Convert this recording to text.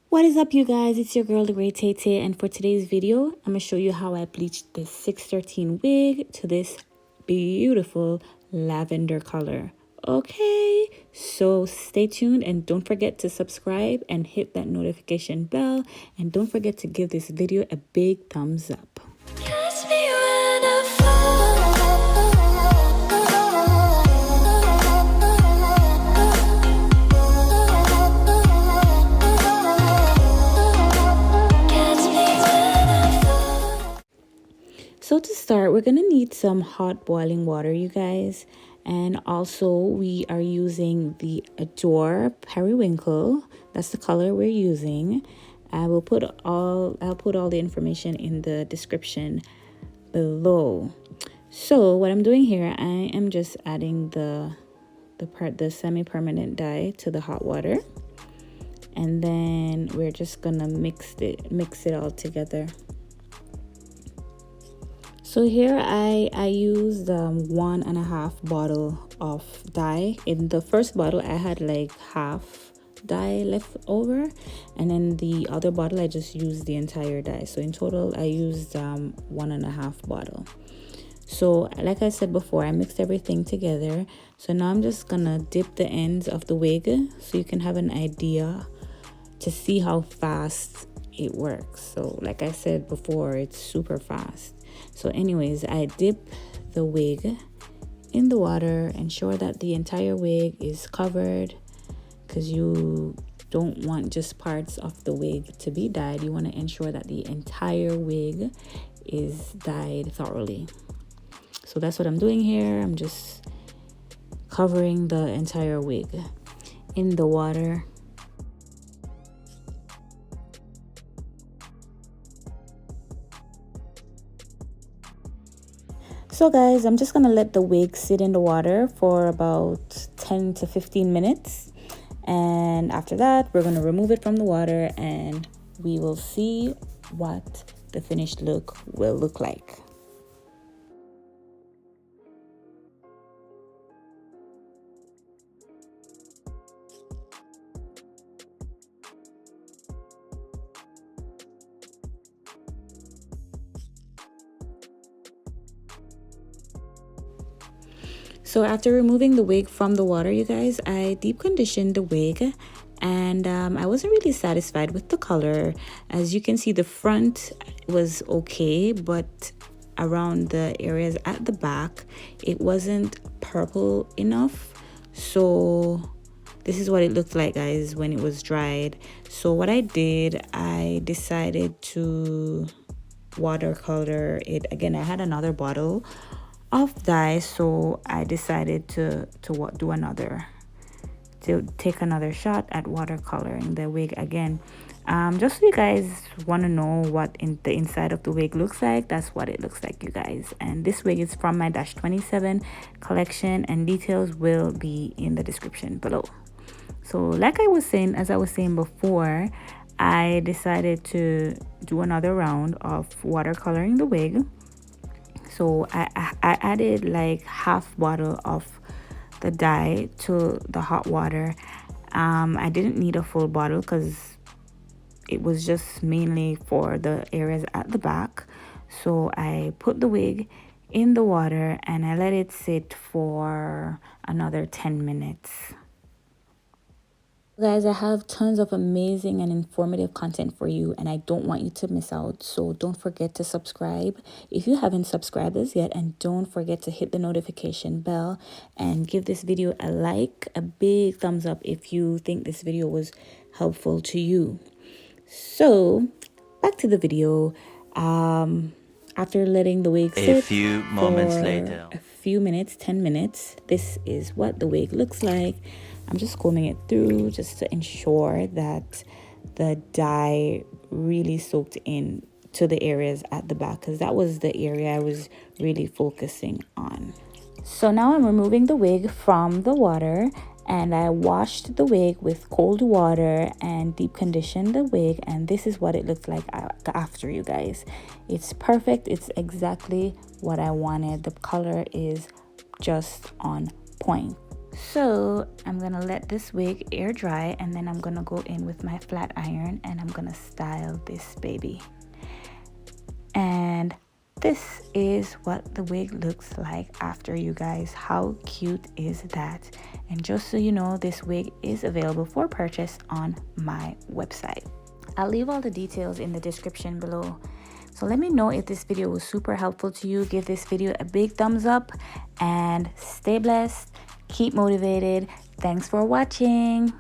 What is up, you guys? It's your girl, the Great Tete, and for today's video, I'm gonna show you how I bleached this 613 wig to this beautiful lavender color. Okay, so stay tuned and don't forget to subscribe and hit that notification bell, and don't forget to give this video a big thumbs up. Catch me when I fall. So to start, we're gonna need some hot boiling water, you guys. And also we are using the Adore Periwinkle. That's the color we're using. I'll put all the information in the description below. So what I'm doing here, I am just adding the semi-permanent dye to the hot water. And then we're just gonna mix it all together. So here I used 1.5 bottle of dye. In the first bottle I had like half dye left over, and then the other bottle I just used the entire dye. So in total I used 1.5 bottle. So like I said before, I mixed everything together. So now I'm just gonna dip the ends of the wig so you can have an idea to see how fast it works. So like I said before, it's super fast. So anyways, I dip the wig in the water, ensure that the entire wig is covered, because you don't want just parts of the wig to be dyed. You want to ensure that the entire wig is dyed thoroughly. So that's what I'm doing here. I'm just covering the entire wig in the water. So guys, I'm just gonna let the wig sit in the water for about 10 to 15 minutes. And after that, we're gonna remove it from the water and we will see what the finished look will look like. So after removing the wig from the water, you guys, I deep conditioned the wig, and I wasn't really satisfied with the color. As you can see, the front was okay, but around the areas at the back, it wasn't purple enough. So this is what it looked like, guys, when it was dried. So what I did, I decided to watercolor it again. I had another bottle of dye, so I decided to take another shot at watercoloring the wig again. Just so you guys want to know what the inside of the wig looks like, that's what it looks like, you guys. And this wig is from my -27 collection, and details will be in the description below. So like as I was saying before, I decided to do another round of watercoloring the wig. So I added like half bottle of the dye to the hot water. I didn't need a full bottle because it was just mainly for the areas at the back. So I put the wig in the water and I let it sit for another 10 minutes. Guys, I have tons of amazing and informative content for you, and I don't want you to miss out. So don't forget to subscribe if you haven't subscribed as yet, and don't forget to hit the notification bell and give this video a like, a big thumbs up if you think this video was helpful to you. So back to the video. After letting the wig sit a few moments later, a few minutes, 10 minutes, this is what the wig looks like. I'm just combing it through just to ensure that the dye really soaked in to the areas at the back, because that was the area I was really focusing on. So now I'm removing the wig from the water, and I washed the wig with cold water and deep conditioned the wig, and this is what it looks like after, you guys. It's perfect. It's exactly what I wanted. The color is just on point. So I'm gonna let this wig air dry, and then I'm gonna go in with my flat iron and I'm gonna style this baby. And this is what the wig looks like after, you guys. How cute is that? And just so you know, this wig is available for purchase on my website. I'll leave all the details in the description below. So let me know if this video was super helpful to you. Give this video a big thumbs up and stay blessed. Keep motivated. Thanks for watching.